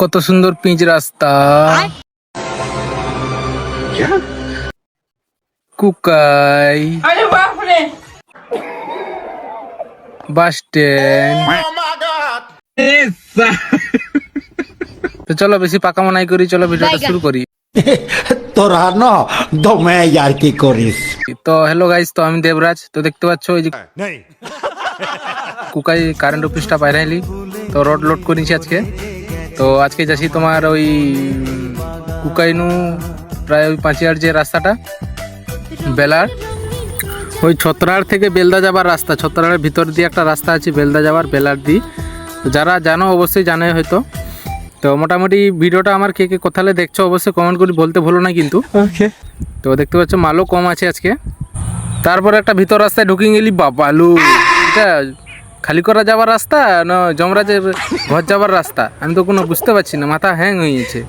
কত সুন্দর পিচ রাস্তা, কুকাই বাস স্ট্যান্ড। তো চলো বেশি পাকামো নাই করি, চলো ভিডিওটা শুরু করি। তোরা না দমে আর কি করিস। তো হ্যালো গাইস, তো আমি দেবরাজ। তো দেখতে পাচ্ছ এই যে কুকাই কারেন্ট অফিসটা বাইরে, তো রোড লোড করেছি আজকে। তো আজকে যাচ্ছি তোমার ওই কুকাইনু প্রায় ওই পাঁচিয়ার যে রাস্তাটা বেলার, ওই ছত্রার থেকে বেলদা যাবার রাস্তা, ছত্রারের ভিতর দিয়ে একটা রাস্তা আছে বেলদা যাবার, বেলার দিয়ে। তো যারা জানো অবশ্যই জানে হয়তো। তো মোটামুটি ভিডিওটা আমার কে কে কোথালে দেখছো অবশ্যই কমেন্ট করে বলতে ভুলো না কিন্তু। ওকে, তো দেখতে পাচ্ছ মালও কম আছে আজকে। তারপর একটা ভিতর রাস্তায় ঢুকে গেলি, বাবালু এটা খালি করা যাবার রাস্তা না যমরাজের ঘর যাবার রাস্তা, আমি তো কোনো বুঝতে পারছি না, মাথা হ্যাং হয়ে গেছে।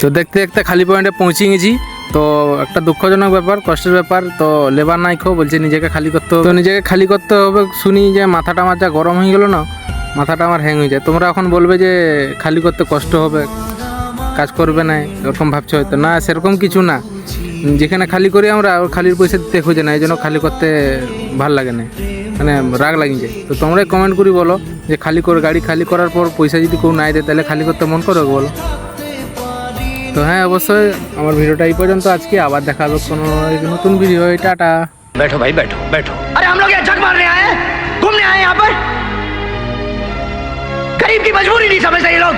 তো দেখতে দেখতে খালি পয়েন্টে পৌঁছে গেছি। তো একটা দুঃখজনক ব্যাপার, কষ্টের ব্যাপার, তো লেবার নাই খো বলছে নিজেকে খালি করতে হবে। তো নিজেকে খালি করতে হবে শুনি যে মাথাটা আমার যা গরম হয়ে গেল না, মাথাটা আমার হ্যাং হয়ে যায়। তোমরা এখন বলবে যে খালি করতে কষ্ট হবে, কাজ করবে না, এরকম ভাবছো হয়তো। না, সেরকম কিছু না। যেখানে খালি করি আমরা খালির পয়সা দিতে খুঁজে না, এই জন্য খালি করতে ভাল লাগে না, মানে রাগ লাগি যায়। তো তোমরাই কমেন্ট করি বলো যে খালি করে গাড়ি খালি করার পর পয়সা যদি কেউ নাই দেয় তাহলে খালি করতে মন করো বলো। তো হ্যাঁ, অবশ্যই আমার ভিডিওটা এই পর্যন্ত আজকে, আবার দেখা হবে কোনো নতুন ভিডিও। টাটা। बैठो भाई, बैठो बैठो। अरे हम लोग यहाँ जग मारने आए हैं, घूमने आए हैं यहाँ पर। गरीब की मजबूरी नहीं समझते ये लोग।